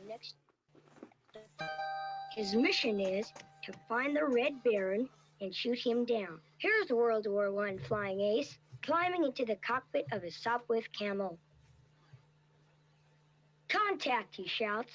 next. His mission is to find the Red Baron and shoot him down. Here's the World War I flying ace climbing into the cockpit of his Sopwith Camel. Contact, he shouts.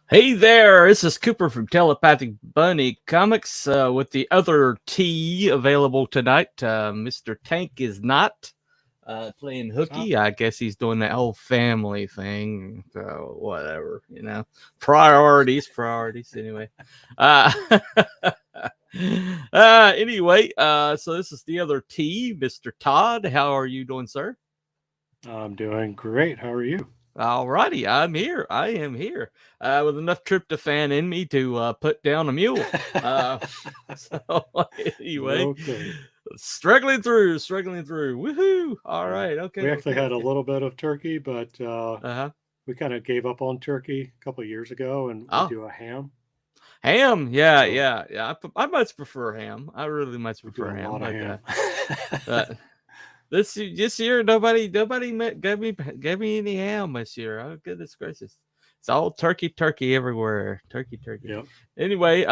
Hey there, this is Cooper from Telepathic Bunny Comics with the other T available tonight. Mr. Tank is not playing hooky. I guess he's doing the whole family thing. So whatever, priorities anyway. Anyway, so this is the other T, Mr. Todd. How are you doing, sir? I'm doing great. How are you? All righty, I'm here. I am here with enough tryptophan in me to put down a mule. So anyway, Okay. struggling through. Woohoo! All right, okay. We actually had a little bit of turkey, but Uh-huh. we kind of gave up on turkey a couple of years ago, and we do a ham. Ham, yeah. I much prefer ham. I really much prefer ham. A lot of ham. This year, nobody gave me any ham this year. Oh goodness gracious! It's all turkey everywhere. Turkey. Yep. Anyway,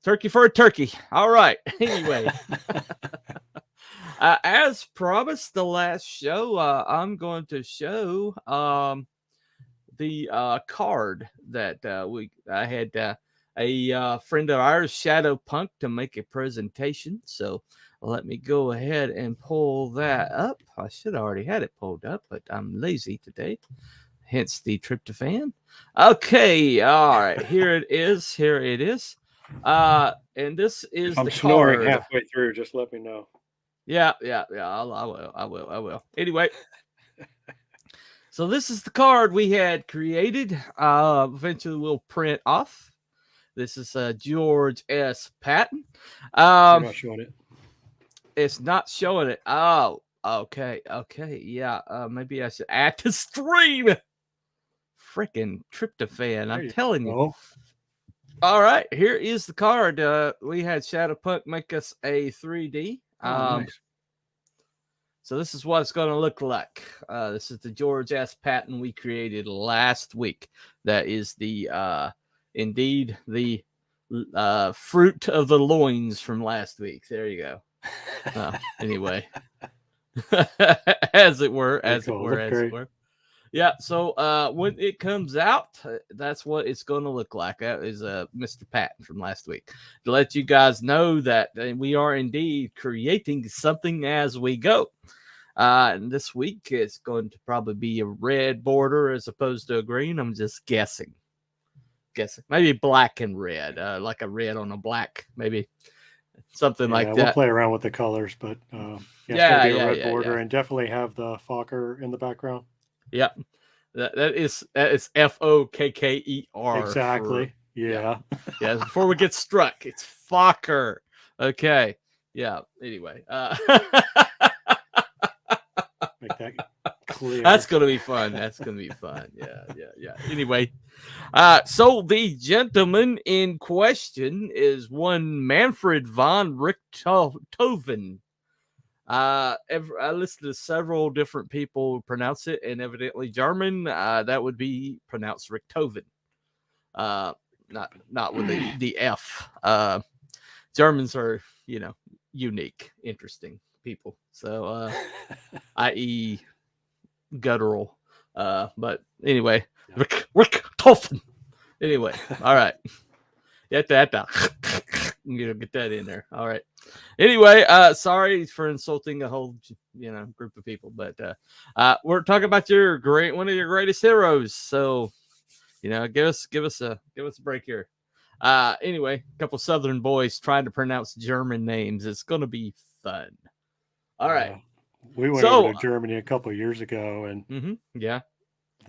turkey for a turkey. All right. Anyway, as promised, the last show, I'm going to show the card that I had a friend of ours, Shadow Punk, to make a presentation. So let me go ahead and pull that up. I should have already had it pulled up, but I'm lazy today. Hence the tryptophan. Okay, all right. Here it is. And this is if I'm the snoring card. halfway through, just let me know. Yeah. I will. Anyway, So this is the card we had created. Eventually we'll print off. This is George S. Patton. You're not showing it. It's not showing it. Oh, okay. Yeah, maybe I should add to stream. Freaking tryptophan, I'm telling you. All right, here is the card. We had Shadowpunk make us a 3D. Nice. So this is what it's going to look like. This is the George S. Patton we created last week. That is the indeed the fruit of the loins from last week. There you go. Anyway, as it were. Yeah, so when it comes out, that's what it's going to look like. That is Mr. Patton from last week. To let you guys know that we are indeed creating something as we go. And this week, it's going to probably be a red border as opposed to a green. I'm just guessing. Maybe black and red, like a red on a black, maybe something like that. We'll play around with the colors, but it's going to be a red border and definitely have the Fokker in the background. Yep. That is Fokker. Exactly. Yeah. Before we get struck, it's Fokker. Okay. Yeah. Anyway. Make that clear. That's gonna be fun. Yeah. Anyway, so the gentleman in question is one Manfred von Richthofen. I listened to several different people pronounce it, and evidently German, that would be pronounced Richthofen. Not with the F. Germans are, unique, interesting people. So, i.e. guttural. But anyway, Richthofen. Anyway, all right. Get that in there. All right. Anyway, sorry for insulting a whole, group of people, but we're talking about one of your greatest heroes. So, give us a break here. Anyway, a couple Southern boys trying to pronounce German names. It's gonna be fun. All right. We went over to Germany a couple of years ago, and the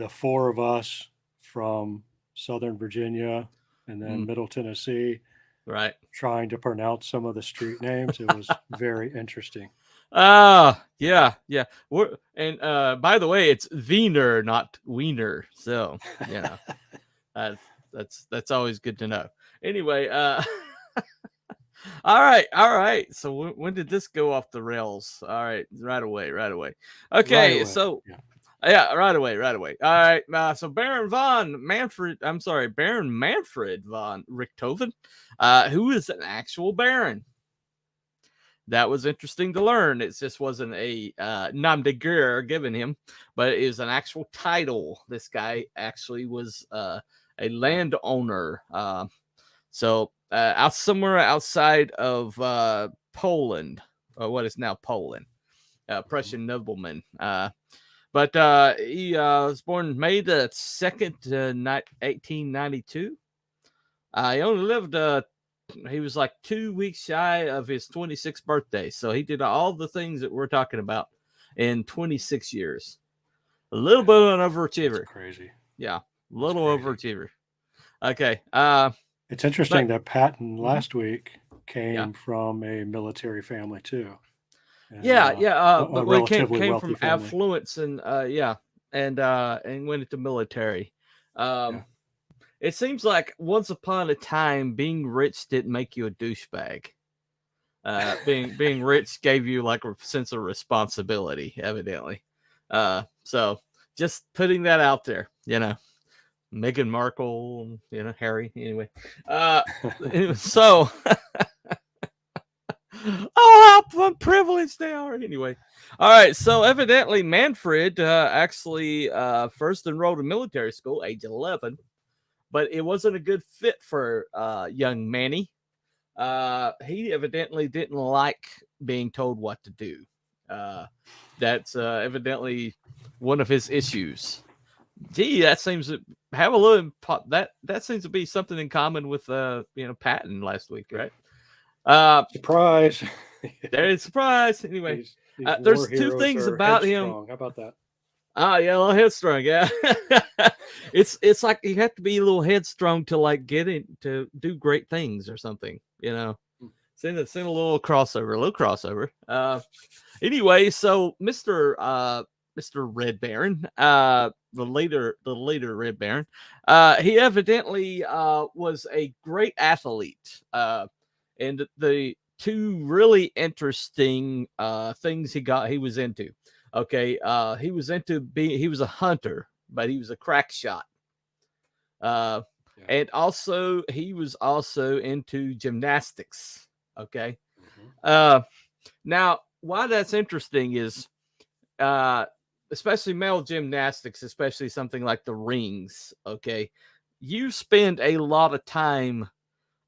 four of us from Southern Virginia and then Middle Tennessee, right, trying to pronounce some of the street names. It was very interesting. Yeah. And by the way, it's Wiener, not Wiener. So that's always good to know. Anyway, all right. So when did this go off the rails? All right, right away. Okay, so right away. All right, so Baron Manfred von Richthofen, who is an actual baron. That was interesting to learn. It just wasn't a nom de guerre given him, but it is an actual title. This guy actually was a landowner. So somewhere outside of Poland, or what is now Poland, Prussian nobleman. But he was born May the 2nd, 1892. He only lived, he was like 2 weeks shy of his 26th birthday. So he did all the things that we're talking about in 26 years. A little bit of an overachiever. That's crazy. Yeah, a little overachiever. Okay. It's interesting that Patton last week came from a military family too. And, but we came from affluence and and went into military. It seems like once upon a time, being rich didn't make you a douchebag. Being rich gave you like a sense of responsibility, evidently. So just putting that out there, Meghan Markle, Harry. Anyway, so. Oh, how privileged they are. Anyway. All right. So evidently Manfred actually first enrolled in military school, age 11, but it wasn't a good fit for young Manny. He evidently didn't like being told what to do. That's evidently one of his issues. Gee, that seems to have a little that seems to be something in common with Patton last week, right? Surprise. There is surprise. Anyway, there's two things about him. How about that? Oh yeah, a little headstrong. Yeah, it's like you have to be a little headstrong to like get it to do great things or something. You know, send a little crossover, a little crossover. Anyway, so Mr. Red Baron, the later Red Baron, he evidently was a great athlete. And the two really interesting things he was into. Okay, he was a hunter, but he was a crack shot. And also he was also into gymnastics. Okay. Now why that's interesting is especially male gymnastics, especially something like the rings, okay, you spend a lot of time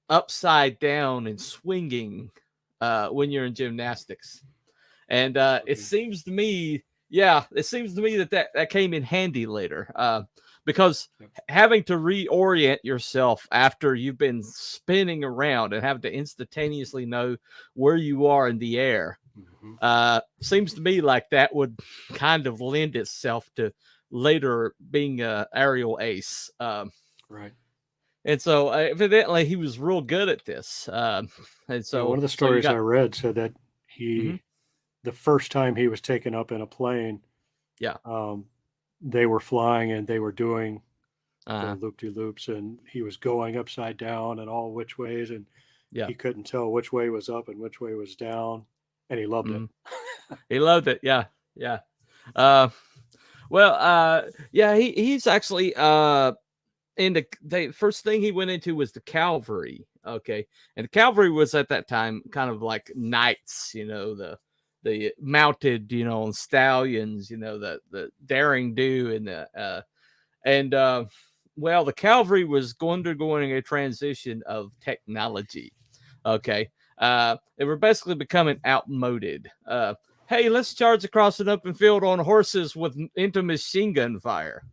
upside down and swinging when you're in gymnastics. And it seems to me, that came in handy later because having to reorient yourself after you've been spinning around and have to instantaneously know where you are in the air seems to me like that would kind of lend itself to later being a aerial ace. Right. And so evidently he was real good at this. And so one of the stories I read said that he, the first time he was taken up in a plane, they were flying and they were doing the loop-de-loops, and he was going upside down and all which ways, and he couldn't tell which way was up and which way was down, and he loved it. He loved it. Yeah. He's actually and the first thing he went into was the cavalry. Okay. And the cavalry was at that time kind of like knights, you know, the mounted, you know, on stallions, you know, the daring do and the cavalry was undergoing a transition of technology. Okay. They were basically becoming outmoded. Hey, let's charge across an open field on horses into machine gun fire.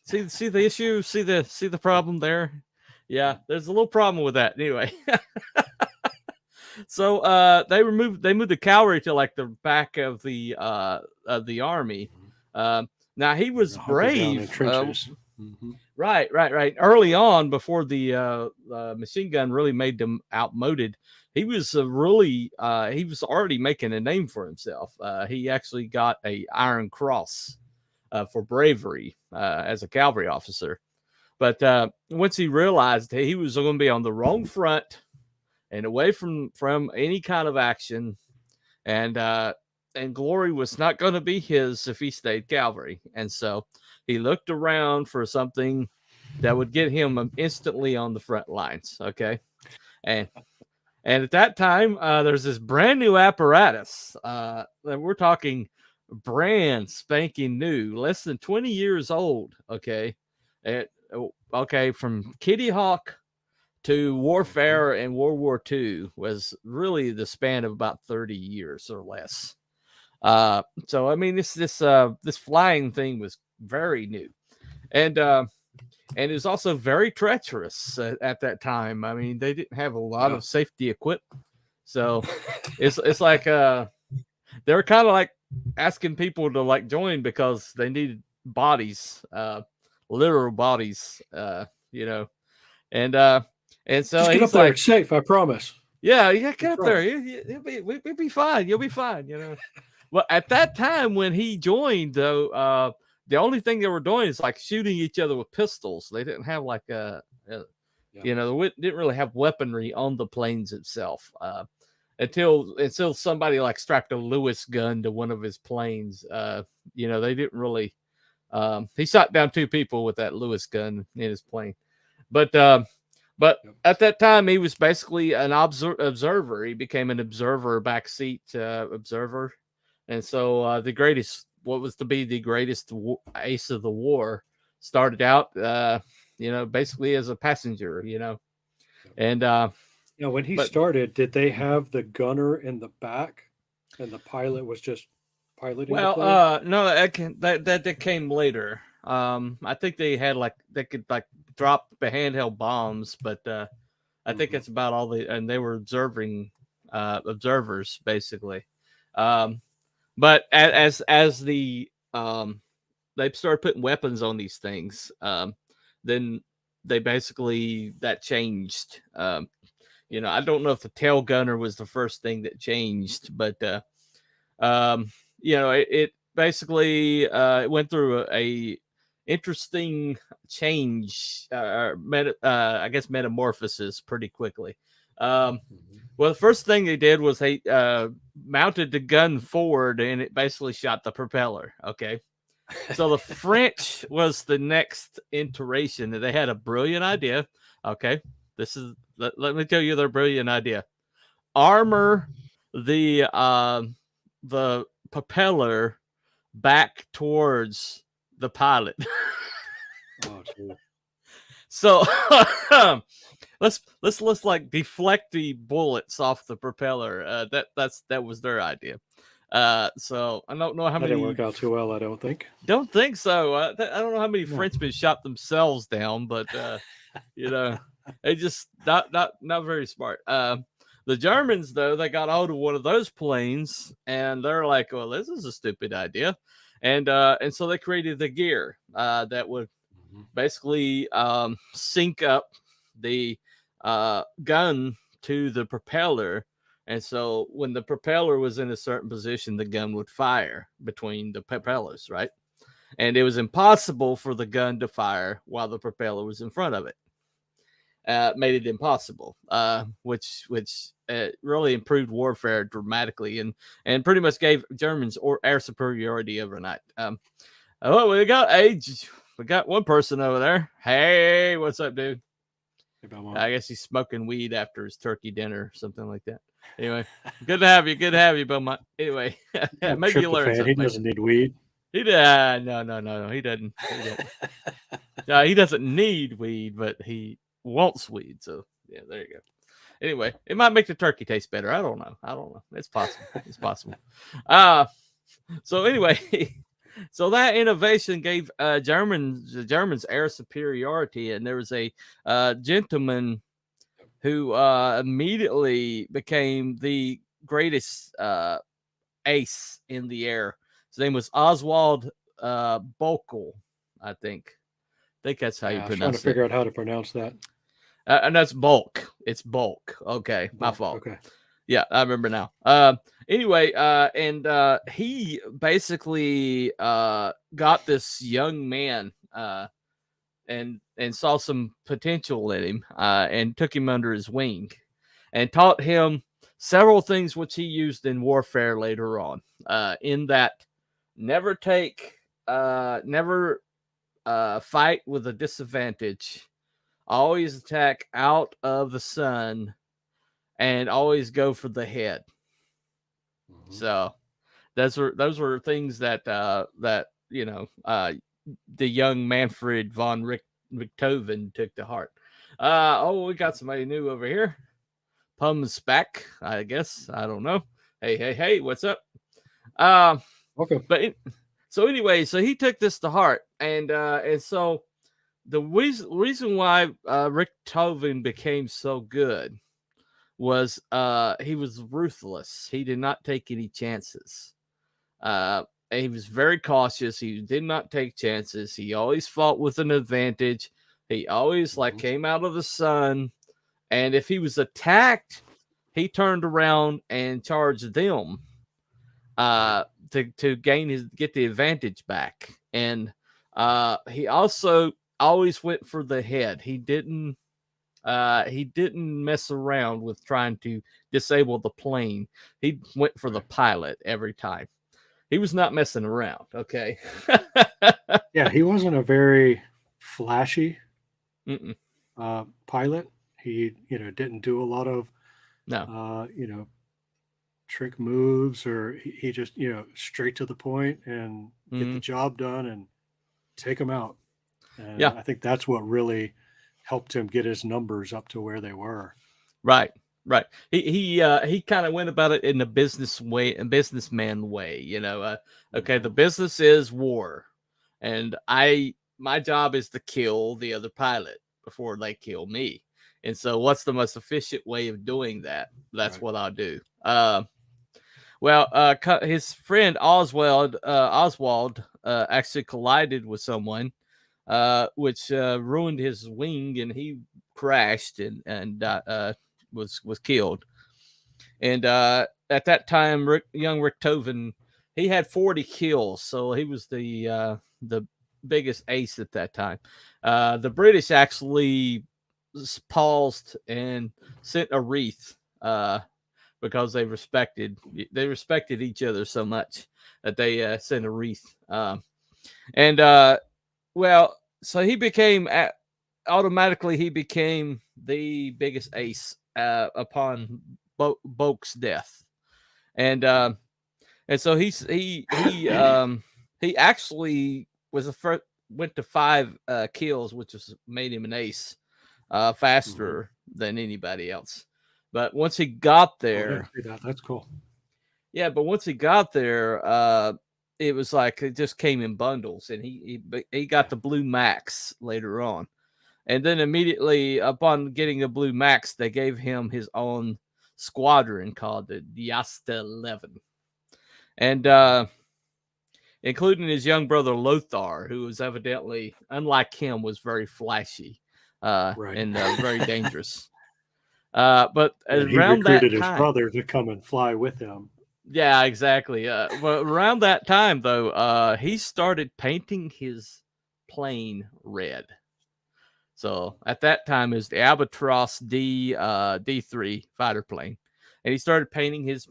See the issue? See the problem there? Yeah, there's a little problem with that. Anyway. So they moved the cavalry to like the back of the army. Now he was brave. Right. Early on, before the machine gun really made them outmoded, he was he was already making a name for himself. He actually got a Iron Cross for bravery as a cavalry officer. But once he realized he was going to be on the wrong front and away from any kind of action, and glory was not going to be his if he stayed cavalry. And so he looked around for something that would get him instantly on the front lines. Okay. And at that time, there's this brand new apparatus that we're talking brand spanking new, less than 20 years old. Okay. From Kitty Hawk to warfare and World War II was really the span of about 30 years or less. So I mean, this flying thing was very new, and it was also very treacherous at that time. I mean, they didn't have a lot of safety equipment, so it's like they were kind of like asking people to like join because they needed bodies, literal bodies, you know, and so just get up there. It's safe, I promise. Yeah, get up there. We'll be fine. You'll be fine. You know. Well, at that time when he joined, though, the only thing they were doing is like shooting each other with pistols. They didn't have like you know, they didn't really have weaponry on the planes itself until somebody like strapped a Lewis gun to one of his planes. You know, they didn't really. He shot down 2 people with that Lewis gun in his plane, but at that time he was basically an observer. He became an observer, backseat observer. And so what was to be the greatest ace of the war started out, you know, basically as a passenger, you know. And when he started, did they have the gunner in the back and the pilot was just piloting? Well, no, that came later. I think they could drop the handheld bombs, but I think that's about all and they were observers basically. But as the they started putting weapons on these things, then they basically that changed. I don't know if the tail gunner was the first thing that changed, but it basically it went through a interesting change, I guess metamorphosis pretty quickly. Well, the first thing they did was they mounted the gun forward, and it basically shot the propeller. Okay. So the French was the next iteration. They had a brilliant idea. Okay. Let me tell you their brilliant idea. Armor the propeller back towards the pilot. Oh, geez. So let's like deflect the bullets off the propeller. That was their idea. So I don't know how that many. Didn't work out too well, I don't think. Don't think so. I don't know how many Frenchmen shot themselves down, but they just not very smart. The Germans, though, they got hold of one of those planes, and they're like, "Well, this is a stupid idea," and so they created the gear that would basically sync up the gun to the propeller. And so when the propeller was in a certain position, the gun would fire between the propellers, right? And it was impossible for the gun to fire while the propeller was in front of it. Made it impossible, which really improved warfare dramatically and pretty much gave Germans air superiority overnight. We got one person over there. Hey, what's up, dude? I guess he's smoking weed after his turkey dinner or something like that. Anyway, good to have you, Beaumont. Anyway, maybe you learn something. He doesn't need weed. No, he doesn't. He doesn't need weed, but he wants weed. So yeah, there you go. Anyway, it might make the turkey taste better. I don't know. It's possible. So anyway, so that innovation gave the Germans air superiority, and there was a gentleman who immediately became the greatest ace in the air. His name was Oswald Bokel, I think. I think that's how you pronounce it. I was trying to figure out how to pronounce that. And that's bulk. It's bulk. Okay, my fault. Okay. Yeah, I remember now. Anyway, and he basically got this young man and saw some potential in him and took him under his wing and taught him several things which he used in warfare later on. In that, never fight with a disadvantage. Always attack out of the sun and always go for the head. So those were things that the young Manfred von Richthofen took to heart. We got somebody new over here. Pum's back, I guess. I don't know. Hey, what's up? Okay. But so anyway, so he took this to heart, and so the reason why Richthofen became so good was he was ruthless. He did not take any chances. He was very cautious. He did not take chances. He always fought with an advantage. He always came out of the sun, and if he was attacked, he turned around and charged them to get the advantage back. And he also always went for the head. He didn't mess around with trying to disable the plane. He went for the pilot every time. He was not messing around. Okay. Yeah, he wasn't a very flashy pilot. He didn't do a lot of trick moves, or he just straight to the point and get the job done and take them out. And I think that's what really helped him get his numbers up to where they were. Right. He kind of went about it in a businessman way. Okay, the business is war, and my job is to kill the other pilot before they kill me. And so, what's the most efficient way of doing that? That's what I'll do. Well, his friend Oswald actually collided with someone, which ruined his wing, and he crashed and was killed. And at that time, young Richthofen, he had 40 kills, so he was the biggest ace at that time. The British actually paused and sent a wreath because they respected each other so much that they sent a wreath. And well, so he became automatically he became the biggest ace upon Boke's death, and so he actually was the first, went to 5 kills, which was made him an ace faster than anybody else. But once he got there, that's cool. Yeah, but once he got there, it was like it just came in bundles, and he got the blue max later on. And then immediately upon getting the blue max, they gave him his own squadron called the Yasta 11. And including his young brother Lothar, who was evidently, unlike him, was very flashy and very dangerous. But he around that recruited time, his brother to come and fly with him. Yeah, exactly. Well, around that time, though, he started painting his plane red. So at that time, it was the Albatross D3 fighter plane, and he started painting his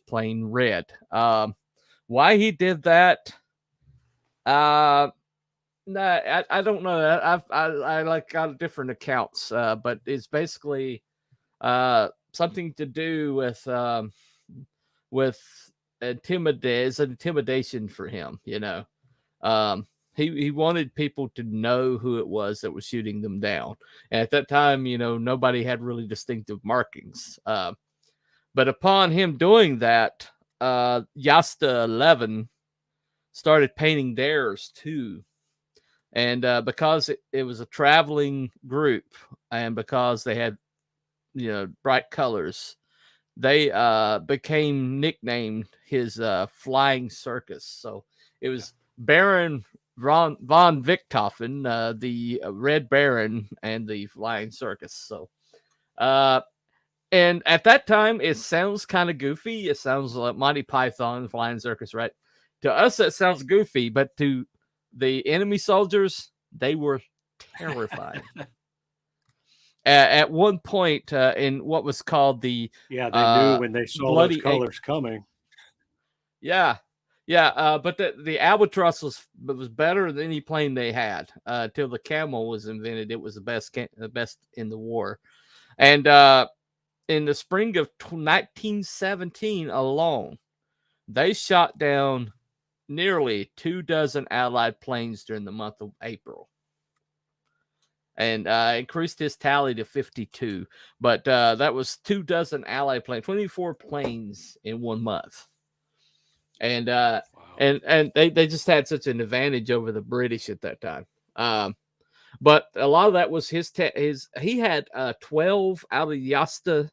plane red. Why he did that? No, I don't know. I like got different accounts, but it's basically something to do with intimidation for him. He wanted people to know who it was that was shooting them down. And at that time, nobody had really distinctive markings. But upon him doing that, Yasta 11 started painting theirs too. And because it was a traveling group, and because they had, bright colors, they became nicknamed his flying circus. So it was Baron von Richthofen, the Red Baron, and the Flying Circus. So, and at that time, it sounds kind of goofy. It sounds like Monty Python, Flying Circus, right? To us, it sounds goofy, but to the enemy soldiers, they were terrified. At one point in what was called the they knew when they saw those colors coming. Yeah. But the Albatross was better than any plane they had till the Camel was invented. It was the best in the war. And in the spring of 1917 alone, they shot down nearly 24 Allied planes during the month of April, and increased his tally to 52. But that was 24 Allied planes, 24 planes in 1 month. And wow. and they just had such an advantage over the British at that time. But a lot of that was he had 12 out of Yasta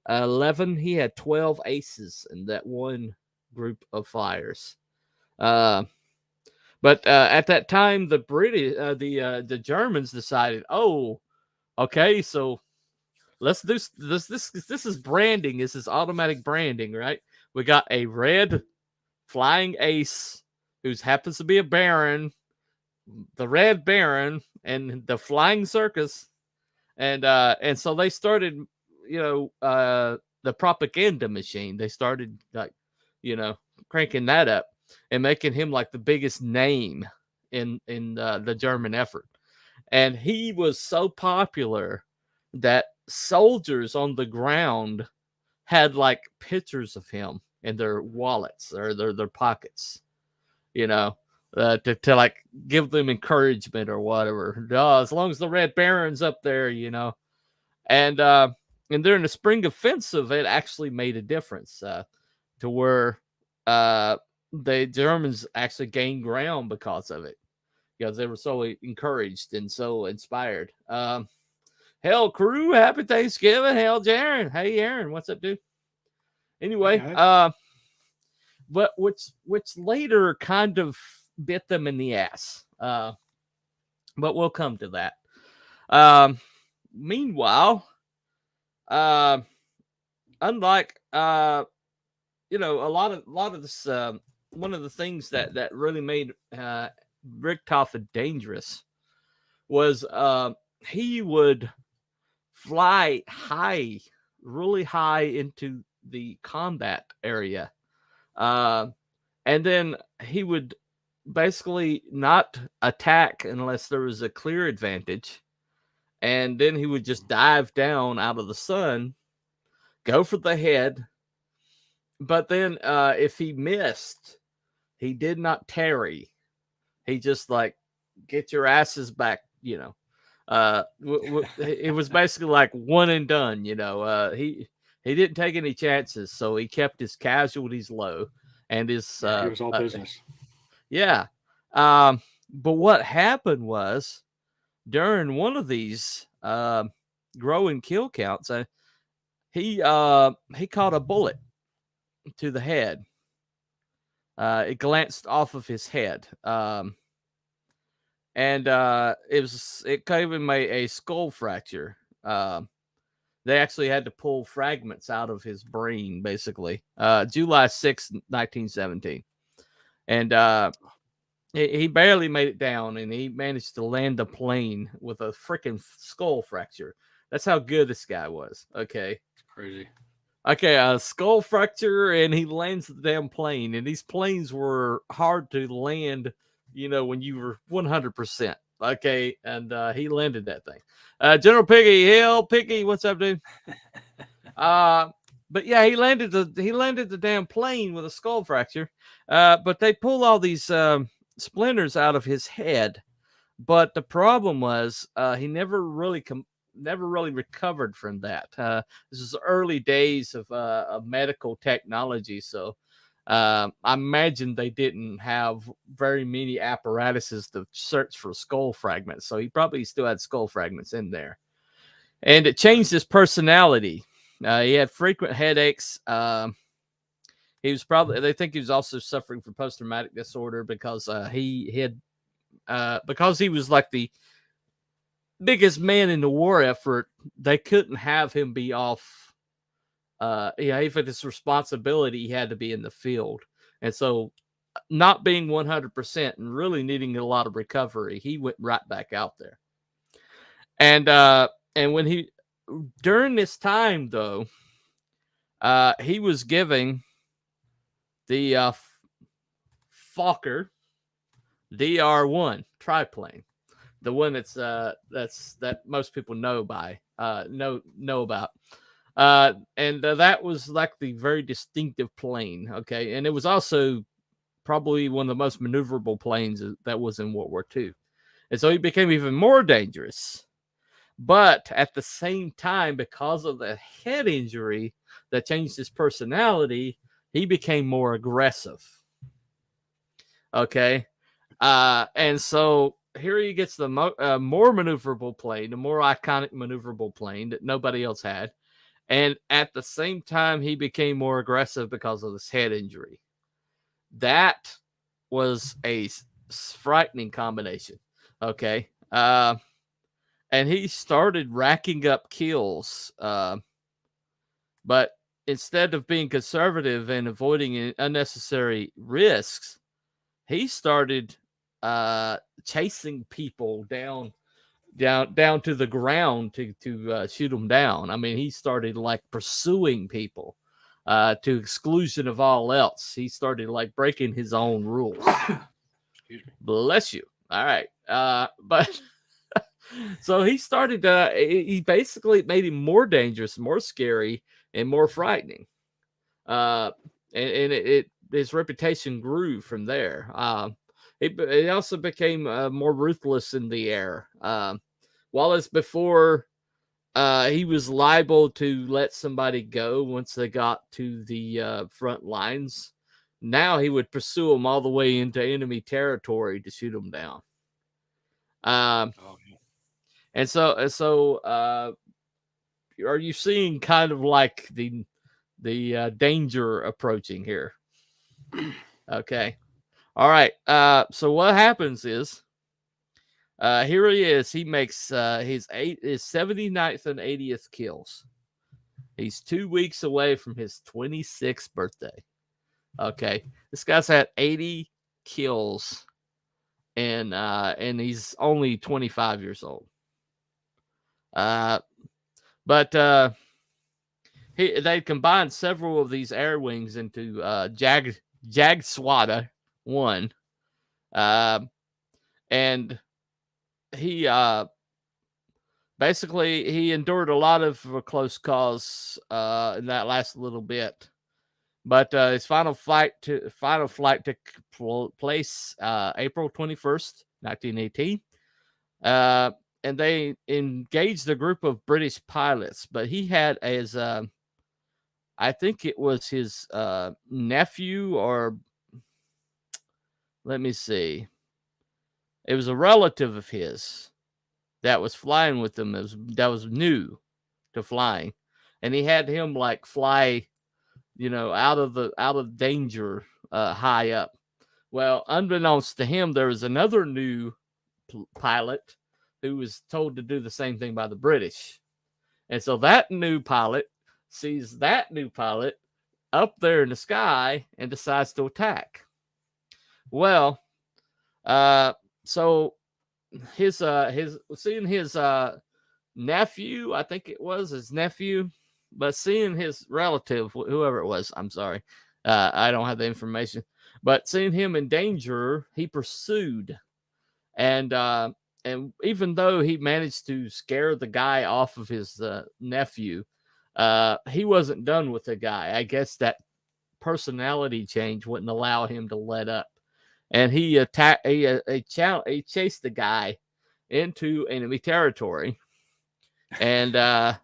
11. He had 12 aces in that one group of flyers. But at that time, the British, the Germans decided, oh, okay, so let's do this. This is branding. This is automatic branding, right? We got a red flying ace who happens to be a baron, the Red Baron, and the Flying Circus, and so they started, the propaganda machine. They started cranking that up and making him like the biggest name in the German effort. And he was so popular that soldiers on the ground had like pictures of him in their wallets or their pockets, to like give them encouragement or whatever. As long as the Red Baron's up there, And during the spring offensive, it actually made a difference to where the Germans actually gained ground because of it, because they were so encouraged and so inspired. Hell, crew, happy Thanksgiving. Hell, Aaron. Hey, Aaron, what's up, dude? Anyway, hey, but which later kind of bit them in the ass. But we'll come to that. Meanwhile, unlike a lot of this, one of the things that really made Richthofen dangerous was he would fly high, really high into the combat area, and then he would basically not attack unless there was a clear advantage, and then he would just dive down out of the sun, go for the head. But then if he missed, he did not tarry. He just like, get your asses back, it was basically like one and done. He didn't take any chances, so he kept his casualties low, and his he was all business. Yeah. But what happened was, during one of these growing kill counts, he caught a bullet to the head. It glanced off of his head. And it gave him a skull fracture. They actually had to pull fragments out of his brain, basically. July 6th, 1917. And he barely made it down, and he managed to land a plane with a freaking skull fracture. That's how good this guy was. Okay. It's crazy. Okay, a skull fracture, and he lands the damn plane. And these planes were hard to land, when you were 100%. Okay, and he landed that thing. General Piggy, Hill, Piggy, what's up, dude? But yeah, he landed the damn plane with a skull fracture. But they pulled all these splinters out of his head. But the problem was he never really recovered from that. This is early days of medical technology, so I imagine they didn't have very many apparatuses to search for skull fragments. So he probably still had skull fragments in there, and it changed his personality. He had frequent headaches. They think he was also suffering from post-traumatic disorder because because he was like the biggest man in the war effort. They couldn't have him be off. Even this responsibility, he had to be in the field, and so not being 100% and really needing a lot of recovery, he went right back out there. And when during this time though, he was giving the Fokker DR-1 triplane, the one that most people know about. And that was like the very distinctive plane. Okay. And it was also probably one of the most maneuverable planes that was in World War II. And so he became even more dangerous. But at the same time, because of the head injury that changed his personality, he became more aggressive. Okay. And so here he gets the more maneuverable plane, the more iconic maneuverable plane that nobody else had. And at the same time, he became more aggressive because of this head injury. That was a frightening combination. Okay. And he started racking up kills. But instead of being conservative and avoiding unnecessary risks, he started chasing people down to the ground to shoot them down. I mean, he started like pursuing people to exclusion of all else. He started like breaking his own rules. Excuse me. Bless you. All right. But so he started, he basically made him more dangerous, more scary, and more frightening. And his reputation grew from there. It also became more ruthless in the air. While as before, he was liable to let somebody go once they got to the front lines. Now he would pursue them all the way into enemy territory to shoot them down. And so, are you seeing kind of like the danger approaching here? Okay. All right. So what happens is, here he is. He makes his 79th and 80th kills. He's 2 weeks away from his 26th birthday. Okay. This guy's had 80 kills, and he's only 25 years old. But they combined several of these air wings into Jagswada 1. And he basically he endured a lot of close calls in that last little bit. But his final flight took place April 21st, 1918. And they engaged a group of British pilots, but he had as I think it was his nephew, or let me see. It was a relative of his that was flying with them. That was new to flying, and he had him like fly, out of danger, high up. Well, unbeknownst to him, there was another new pilot who was told to do the same thing by the British, and so that new pilot sees that new pilot up there in the sky and decides to attack. Well, so his seeing his nephew, I think it was his nephew, but seeing his relative, whoever it was, I'm sorry, I don't have the information, but seeing him in danger, he pursued, and even though he managed to scare the guy off of his nephew, he wasn't done with the guy. I guess that personality change wouldn't allow him to let up, and he attacked. He chased the guy into enemy territory, and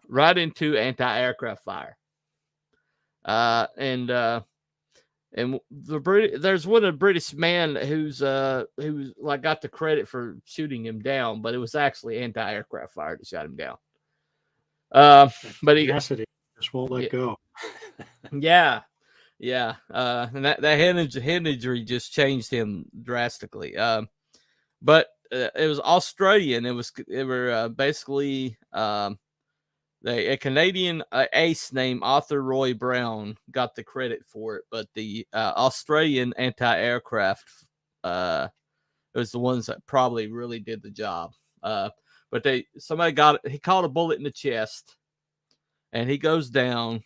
right into anti-aircraft fire. And there's one of the British man who's like got the credit for shooting him down, but it was actually anti-aircraft fire that shot him down. But he just won't let go. Yeah. And that head injury just changed him drastically. But it was Australian. It were basically a Canadian ace named Arthur Roy Brown got the credit for it, but the Australian anti-aircraft was the ones that probably really did the job. But he caught a bullet in the chest, and he goes down,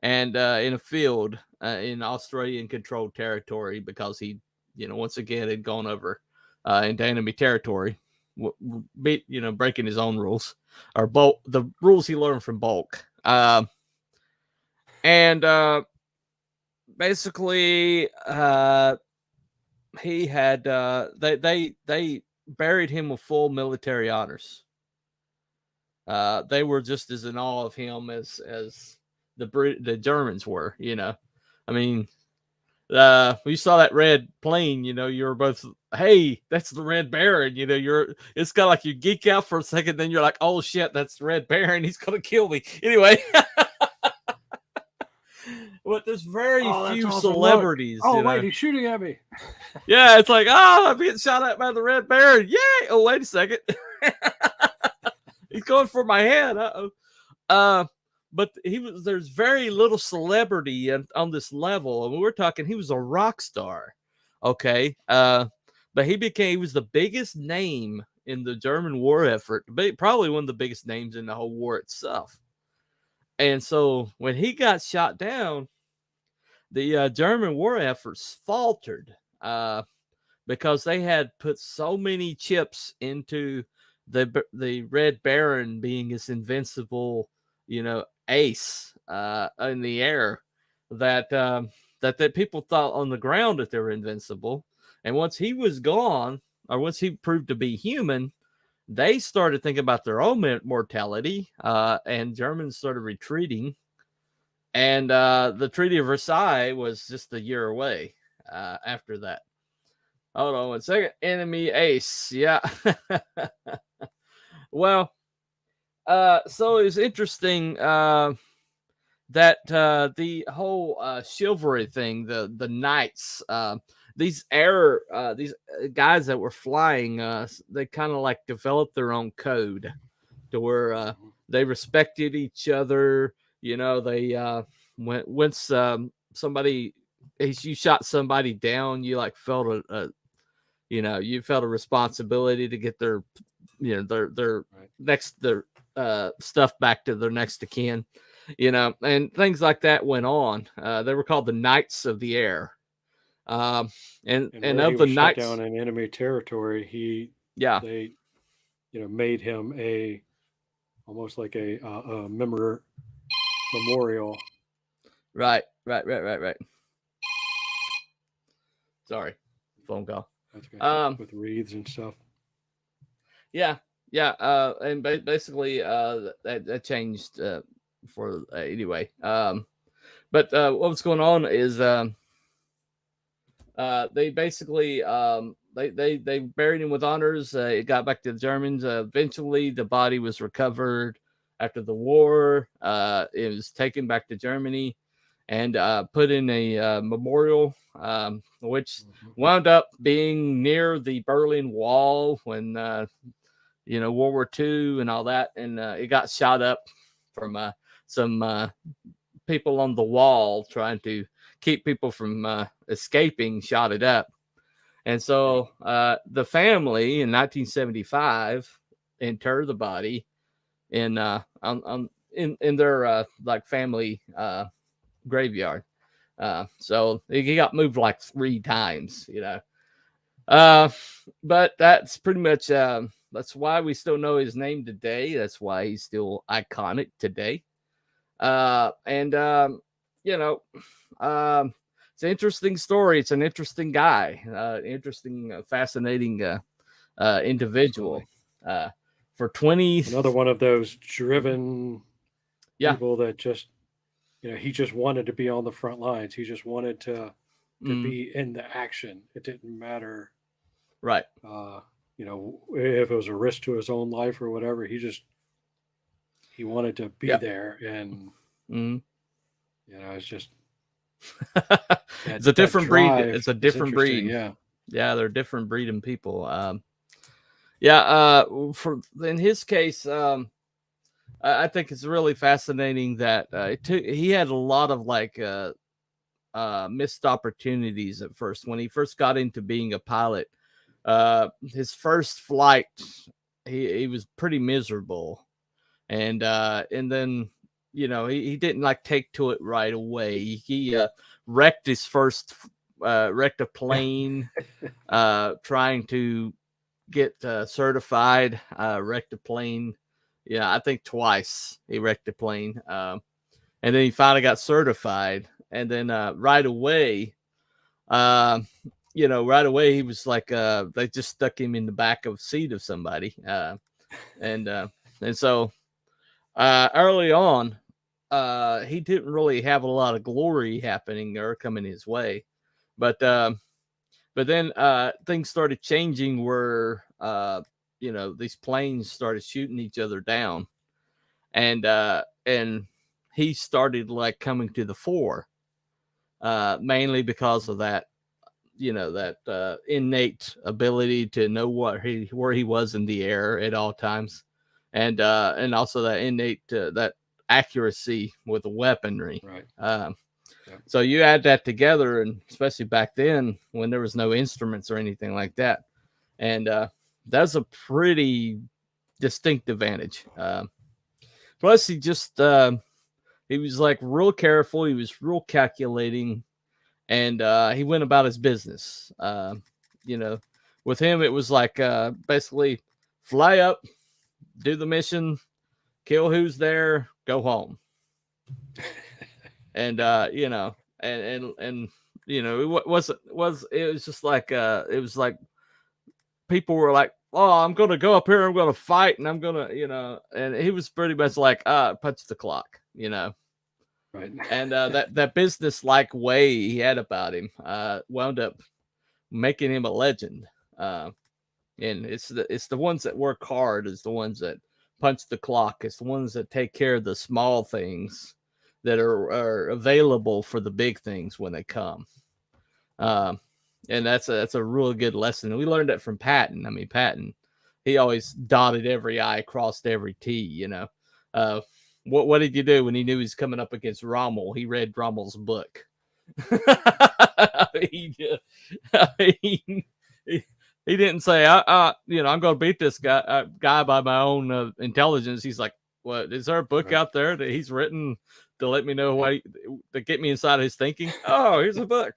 and in a field in Australian controlled territory, because he, once again had gone over into enemy territory, breaking his own rules, or the rules he learned from Bulk. And basically, he had they buried him with full military honors. They were just as in awe of him as the Germans were. I mean, we saw that red plane, you were both, hey, that's the Red Baron, it's kind of like you geek out for a second, then you're like, oh shit, that's the Red Baron, he's gonna kill me anyway. But there's very few celebrities. Oh, wait, he's shooting at me. Yeah, it's like, oh, I'm getting shot at by the Red Baron. Yay! Oh, wait a second. He's going for my head. But there's very little celebrity on this level. I mean, we're talking, he was a rock star. Okay. But he was the biggest name in the German war effort, probably one of the biggest names in the whole war itself. And so when he got shot down, the German war efforts faltered because they had put so many chips into the Red Baron being this invincible, ace in the air, that people thought on the ground that they were invincible. And once he was gone, or once he proved to be human, they started thinking about their own mortality, and Germans started retreating. And the Treaty of Versailles was just a year away after that. Hold on 1 second. Enemy ace. Yeah. Well, so it's interesting. that the whole chivalry thing, the knights, these guys that were flying, they kind of like developed their own code to where they respected each other. You know, they once somebody, you shot somebody down, you like felt you felt a responsibility to get their their next their stuff back to their next of kin, and things like that went on. They were called the Knights of the Air. And where he of the was shut Knights, down in enemy territory, they made him almost like a memorial. Right. Sorry, phone call. That's good. With wreaths and stuff. Yeah. And basically, that changed for anyway. But what was going on is they basically they buried him with honors. It got back to the Germans. Eventually, the body was recovered after the war. It was taken back to Germany and put in a memorial, which wound up being near the Berlin Wall when World War II and all that, and it got shot up from some people on the wall trying to keep people from escaping, shot it up. And so the family in 1975 interred the body in their like family graveyard. So he got moved like 3 times, but that's pretty much that's why we still know his name today. That's why he's still iconic today. It's an interesting story. It's an interesting guy, interesting, fascinating individual. For 20, another one of those driven people that just, he just wanted to be on the front lines. He just wanted to be in the action. It didn't matter, right? If it was a risk to his own life or whatever, he wanted to be there, and it's just it's a different breed. It's a different breed. Yeah, they're a different breed of people. For in his case, I think it's really fascinating that he had a lot of like missed opportunities at first when he first got into being a pilot. His first flight, he was pretty miserable, and then he didn't like take to it right away. He wrecked his first wrecked a plane trying to get certified. Wrecked a plane, I think twice he wrecked a plane, and then he finally got certified, and then right away he was like they just stuck him in the back of seat of somebody, and so early on he didn't really have a lot of glory happening or coming his way, but then things started changing where these planes started shooting each other down, and he started like coming to the fore, mainly because of that that innate ability to know where he was in the air at all times, and also that innate that accuracy with the weaponry. Right. So you add that together, and especially back then when there was no instruments or anything like that, and that's a pretty distinct advantage. Plus, he was like real careful. He was real calculating, and he went about his business. With him, it was like basically fly up, do the mission, kill who's there, go home. And it was just like it was like people were like, oh, I'm gonna go up here, I'm gonna fight, and I'm gonna and he was pretty much like punch the clock, right. And that business like way he had about him wound up making him a legend. And it's the ones that work hard, is the ones that punch the clock. It's the ones that take care of the small things that are available for the big things when they come. And that's a real good lesson. We learned that from Patton. I mean, Patton, he always dotted every I, crossed every T. You know, what did you do when he knew he was coming up against Rommel? He read Rommel's book. he, he didn't say, I'm going to beat this guy by my own intelligence. He's like, what, is there a book out there that he's written to let me know to get me inside his thinking? Oh, here's a book.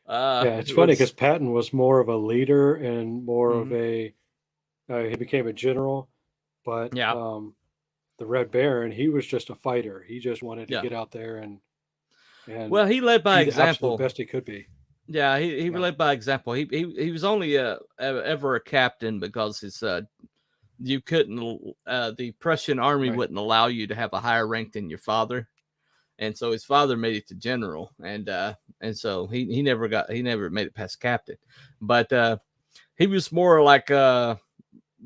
It's funny because Patton was more of a leader and more of Mm-hmm. he became a general, but the Red Baron, he was just a fighter. He just wanted to get out there and well, he led by be the example. absolute best he could be. Yeah, he led by example. He was only ever a captain because his you couldn't the Prussian army wouldn't allow you to have a higher rank than your father, and so his father made it to general, and so he never made it past captain, but he was more like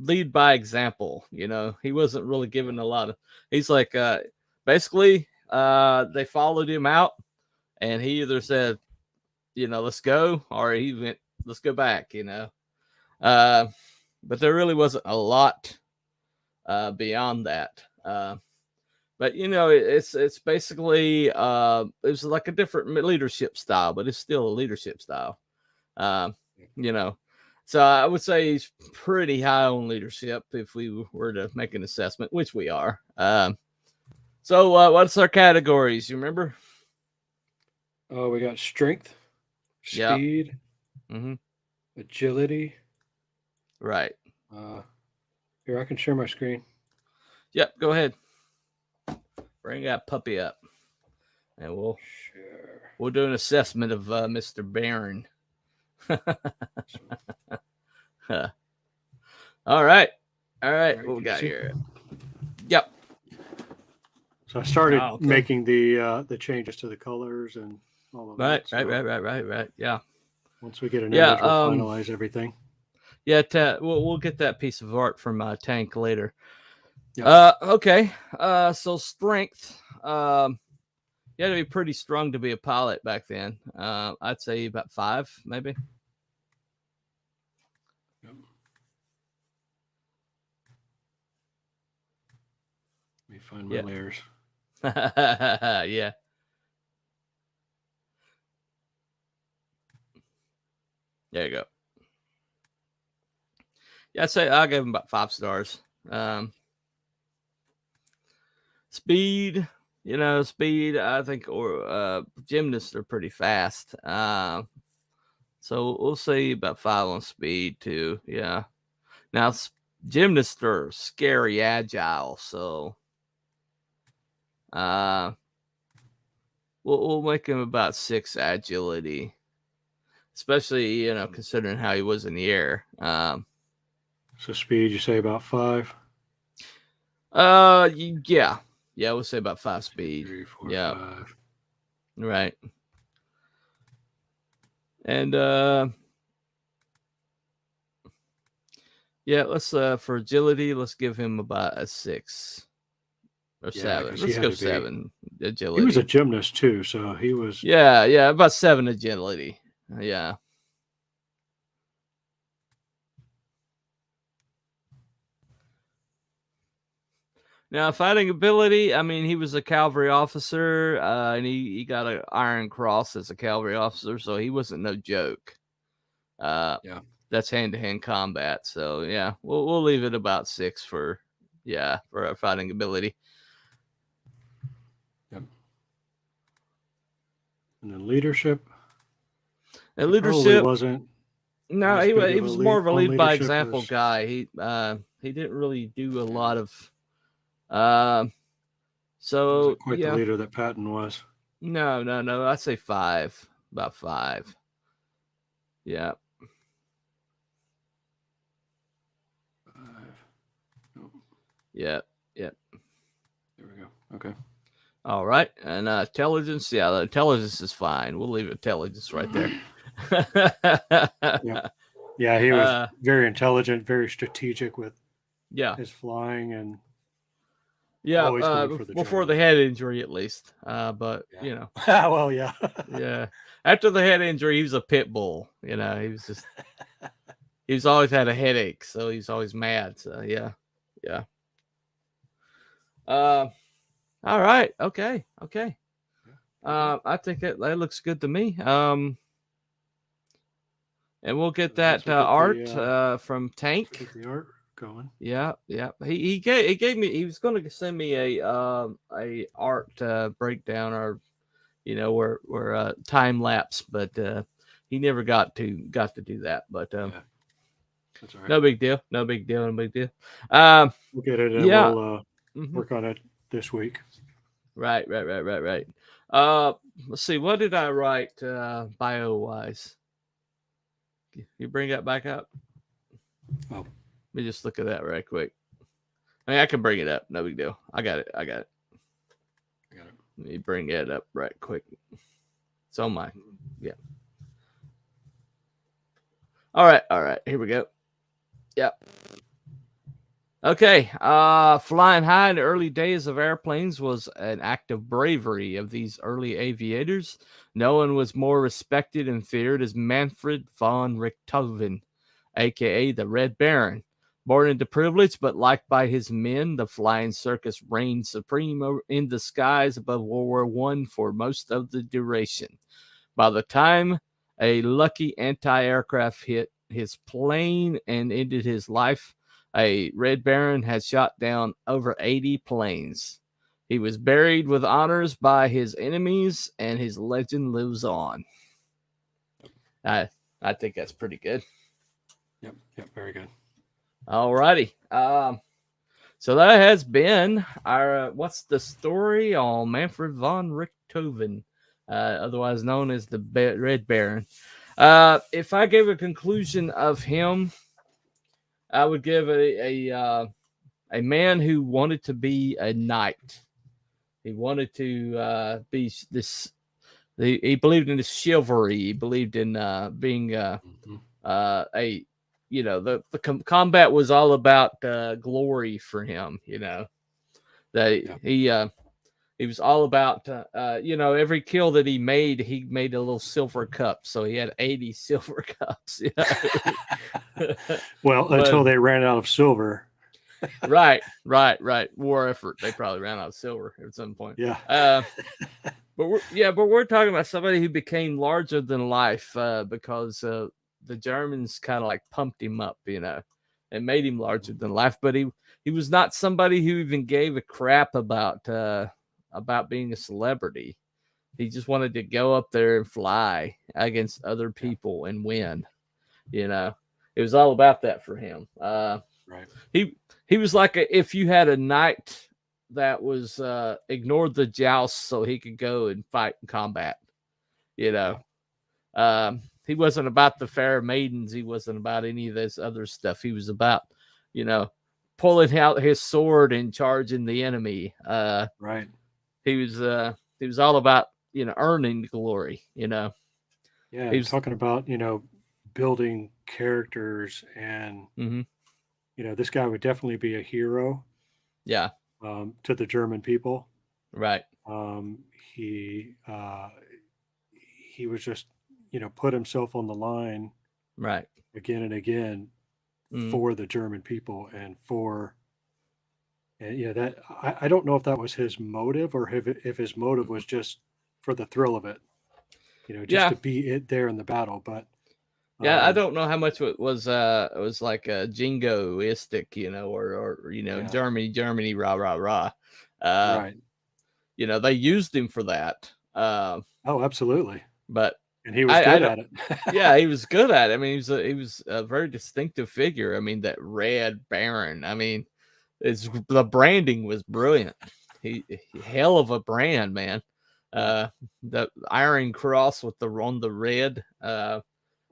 lead by example. You know, he wasn't really given a lot of. He's like basically they followed him out, and he either said, let's go, or he went, let's go back. But there really wasn't a lot beyond that. But it's basically it was like a different leadership style, but it's still a leadership style. So I would say he's pretty high on leadership if we were to make an assessment, which we are. So what's our categories? You remember? Oh, we got strength, speed, agility. Right. Here, I can share my screen. Yep, go ahead. Bring that puppy up, and we'll do an assessment of Mr. Baron. All right. What we got here? Yep. So I started making the changes to the colors and all of that. Right. Yeah. Once we get an image, we'll finalize everything. Yeah, we'll get that piece of art from Tank later. Yep. Okay. So strength. You had to be pretty strong to be a pilot back then. I'd say about 5, maybe. Yep. Let me find my layers. Yeah. There you go. Yeah, I'd say I'll give him about 5 stars. Speed, I think, or gymnasts are pretty fast. So we'll say about 5 on speed too. Yeah. Now gymnasts are scary agile, so we'll make him about 6 agility, especially considering how he was in the air. So speed, you say about 5? Yeah, we'll say about 5 speed. 3, 4, 5. Right. And let's for agility, let's give him about a 6 or 7. Let's go 7 agility. He was a gymnast too, so he was. Yeah, about 7 agility. Yeah. Now, fighting ability, I mean, he was a cavalry officer, and he got an Iron Cross as a cavalry officer, so he wasn't no joke. That's hand-to-hand combat, so yeah, we'll leave it about 6 for our fighting ability. Yep. And then leadership. And leadership wasn't. No, he was more of a lead by example guy. He didn't really do a lot of. So quite the leader that Patton was. No. I'd say 5, about 5. Yeah. 5. Oh. Yep. There we go. Okay. All right, and intelligence. Yeah, the intelligence is fine. We'll leave intelligence right there. Yeah, he was very intelligent, very strategic with his flying, and Yeah, always going for the before the German. head injury at least. But Yeah. you know, Well, yeah. yeah. After the head injury, he was a pit bull. You know, he's always had a headache, so he's always mad. So yeah, yeah. All right, okay. Okay. I think that looks good to me. And we'll get So I guess that we'll get art from Tank. get the art going. Yeah, yeah. He gave me. He was going to send me a art breakdown, or where time lapse, but he never got to do that. But Yeah. That's all right. no big deal. No big deal. No big deal. We'll get it and Yeah. we'll work on it this week. Right. Let's see. What did I write bio wise? You bring that back up. Oh, Let me just look at that right quick. I mean, I can bring it up. No big deal. I got it. I got it. Let me bring it up right quick. It's on my, yeah. All right. Here we go. Yep. Okay. Flying high in the early days of airplanes was an act of bravery of these early aviators. No one was more respected and feared as Manfred von Richthofen, aka the Red Baron. Born into privilege but liked by his men, the flying circus reigned supreme in the skies above World War I for most of the duration. By the time a lucky anti-aircraft hit his plane and ended his life, a Red Baron had shot down over 80 planes. He was buried with honors by his enemies, and his legend lives on. I think that's pretty good. Yep, very good. All righty. So that has been our what's the story on Manfred von Richthofen, otherwise known as the Red Baron. If I gave a conclusion of him, I would give a man who wanted to be a knight. He wanted to be this. He believed in the chivalry. He believed in being a the combat was all about glory for him. That he was all about every kill that he made a little silver cup, so he had 80 silver cups. Well, until they ran out of silver. right war effort, they probably ran out of silver at some point. But we're talking about somebody who became larger than life because the Germans kind of like pumped him up, and made him larger than life. But he was not somebody who even gave a crap about being a celebrity. He just wanted to go up there and fly against other people and win. It was all about that for him. Right. He was like if you had a knight that was ignored the joust so he could go and fight in combat. He wasn't about the fair maidens. He wasn't about any of this other stuff. He was about, pulling out his sword and charging the enemy. Right. He was all about, earning glory, Yeah. He was talking about, building characters and, this guy would definitely be a hero. Yeah. To the German people. Right. He was just, put himself on the line. Right. Again and again for the German people and that I don't know if that was his motive or if his motive was just for the thrill of it, just to be there in the battle. But I don't know how much it was like a jingoistic, or Germany, rah, rah, rah. Right. They used him for that. Oh, absolutely. And he was good at it. Yeah, he was good at it. I mean, he was a very distinctive figure. I mean, that Red Baron. I mean, the branding was brilliant. He hell of a brand, man. The Iron Cross with on the red. And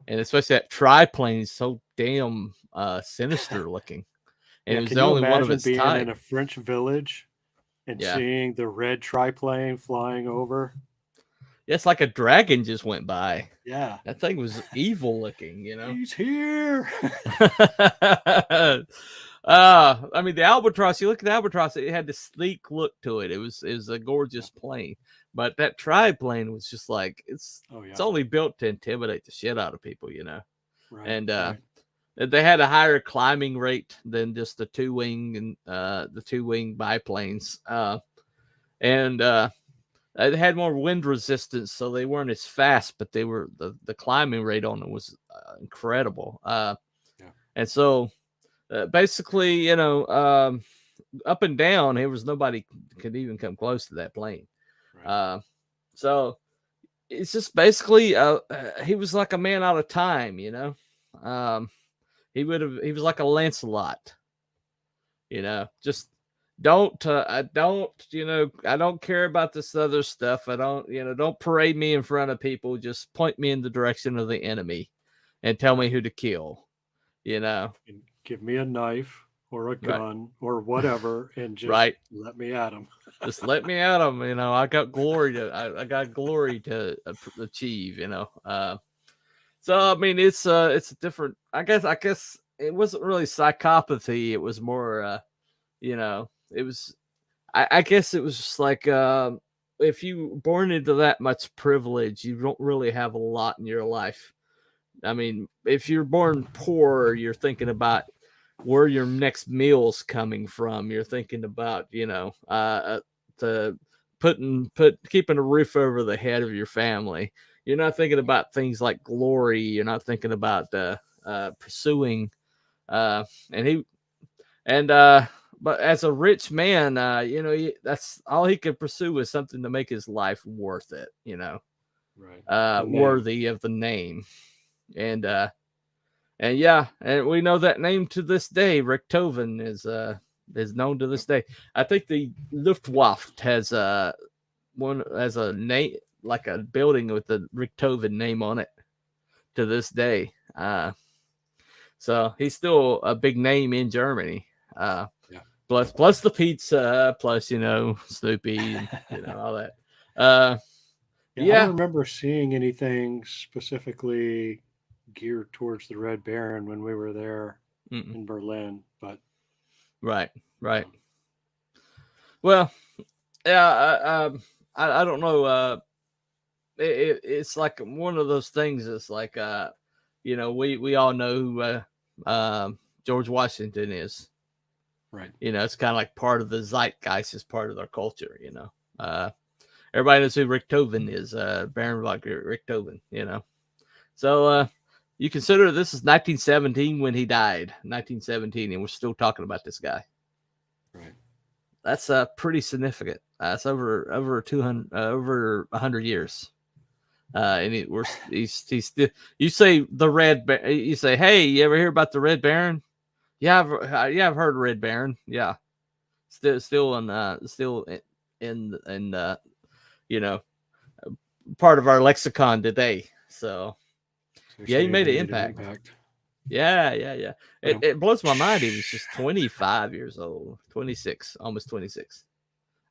especially that triplane is so damn sinister looking. And it was the only one of its being type. In a French village and seeing the red triplane flying over. It's like a dragon just went by. Yeah. That thing was evil looking, He's here. I mean, the albatross. You look at the albatross; it had this sleek look to it. It was a gorgeous plane, but that triplane was just like it's only built to intimidate the shit out of people, you know. Right. And right. they had a higher climbing rate than just the two wing biplanes, and they had more wind resistance, so they weren't as fast, but they were the climbing rate on it was incredible. And so basically, you know, up and down, there was nobody could even come close to that plane. Right. So it's just basically he was like a man out of time, you know. He was like a Lancelot, you know, just I don't care about this other stuff. I don't parade me in front of people. Just point me in the direction of the enemy and tell me who to kill, you know. And give me a knife or a gun or whatever, and just let me at them. Just let me at them. You know, I got glory to achieve, you know. So I mean, it's a different. I guess it wasn't really psychopathy. It was more, you know, it was. I guess it was just like if you born into that much privilege, you don't really have a lot in your life. I mean, if you're born poor, you're thinking about where your next meal's coming from. You're thinking about, you know, keeping a roof over the head of your family. You're not thinking about things like glory. You're not thinking about pursuing. But as a rich man, you know, that's all he could pursue is something to make his life worth it. You know, worthy of the name. And yeah, and we know that name to this day. Richthofen is known to this day. I think the Luftwaffe has a name, like a building with the Richthofen name on it to this day. So he's still a big name in Germany. Plus the pizza, plus, you know, Snoopy, and, you know, all that. I don't remember seeing anything specifically geared towards the Red Baron when we were there in Berlin, but right. Well, yeah, I don't know. It's like one of those things. It's like you know, we all know who George Washington is. Right. You know, it's kind of like part of the zeitgeist, is part of their culture. You know, everybody knows who Richthofen is, Baron von Richthofen. You know, so you consider this is 1917 when he died, 1917, and we're still talking about this guy. Right. That's pretty significant. That's over 200 over 100 years. And he's still. You say the Red Baron. You say, hey, you ever hear about the Red Baron? Yeah, I've heard of Red Baron. Yeah, still in you know, part of our lexicon today. So yeah, he made an impact. Yeah. It blows my mind. He was just 25 years old, 26, almost 26.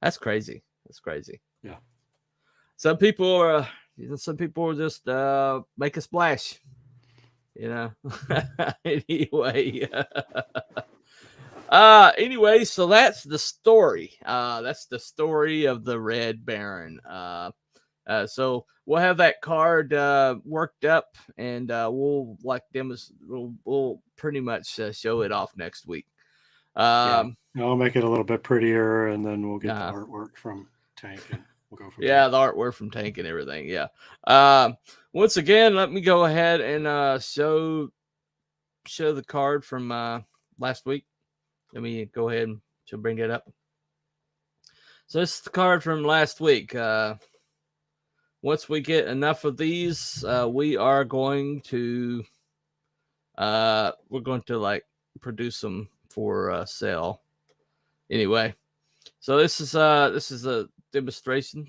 That's crazy. Yeah. Some people are just make a splash, you know. Anyway, so that's the story. That's the story of the Red Baron. So we'll have that card worked up, and we'll we'll pretty much show it off next week. I'll make it a little bit prettier, and then we'll get the artwork from Tank, and we'll go from there. The artwork from Tank and everything. Yeah. Once again, let me go ahead and show the card from last week. Let me go ahead and bring it up. So this is the card from last week. Once we get enough of these, we are going to like produce them for sale. Anyway, so this is a demonstration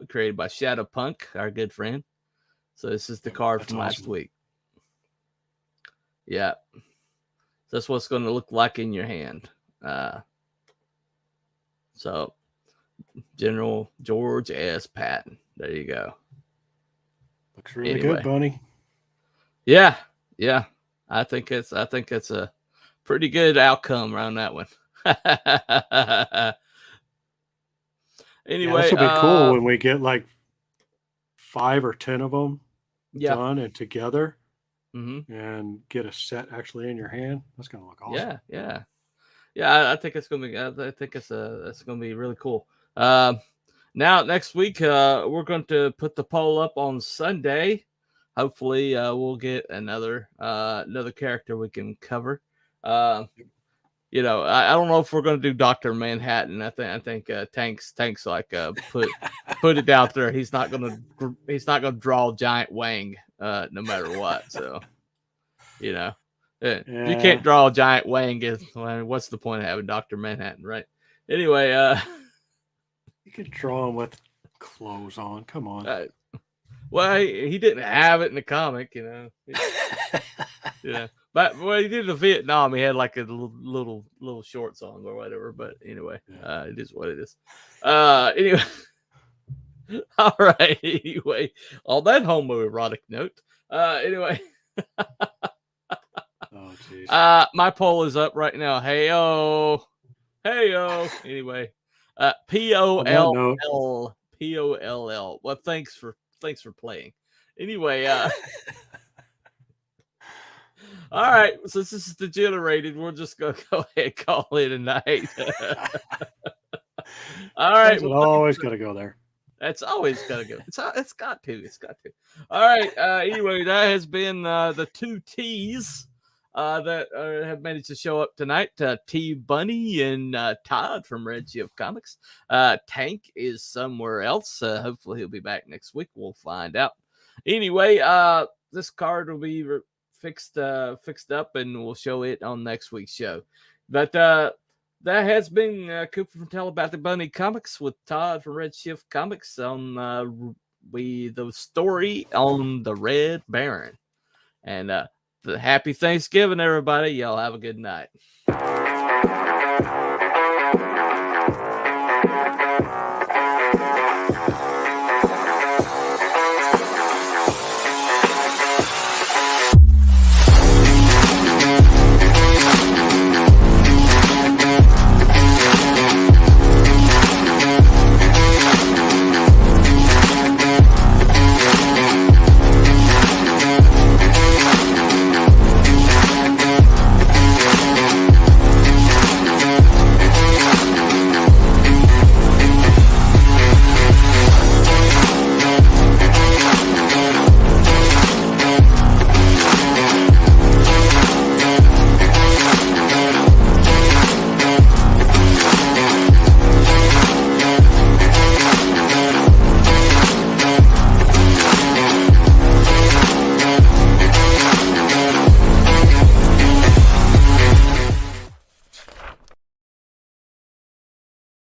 created by Shadow Punk, our good friend. So this is the card from last week. Yeah. So that's what it's going to look like in your hand. So General George S. Patton. There you go. Looks really good, Bunny. Yeah. I think it's a pretty good outcome around that one. Anyway, this will be cool when we get like 5 or 10 of them done and together, and get a set actually in your hand. That's gonna look awesome. Yeah. I think it's gonna be. I think it's gonna be really cool. Now next week, we're going to put the poll up on Sunday. Hopefully, we'll get another character we can cover. You know, I don't know if we're going to do Dr. Manhattan. I think Tank's like put it out there. He's not going to draw Giant Wang no matter what. So, you know, if you can't draw a Giant Wang, what's the point of having Dr. Manhattan, right? Anyway, you could draw him with clothes on. Come on. Well, he didn't have it in the comic, you know. Yeah. But when he did the Vietnam, he had like a little shorts on or whatever. But anyway, it is what it is. Anyway, all right. Anyway, on that homoerotic note, anyway, my poll is up right now. Heyo. Anyway, POLL. Well, thanks for playing. Anyway, all right, since this is degenerated, we're just gonna go ahead and call it a night. All right, it's always gotta go there. That's always gotta go. It's got to. All right. Anyway, that has been the 2 T's that have managed to show up tonight. T Bunny and Todd from Red Shift Comics. Tank is somewhere else. Hopefully he'll be back next week. We'll find out. Anyway, this card will be fixed up, and we'll show it on next week's show. But that has been Cooper from Telepathic Bunny Comics with Todd from Red Shift Comics on the story on the Red Baron. And happy Thanksgiving, everybody. Y'all have a good night.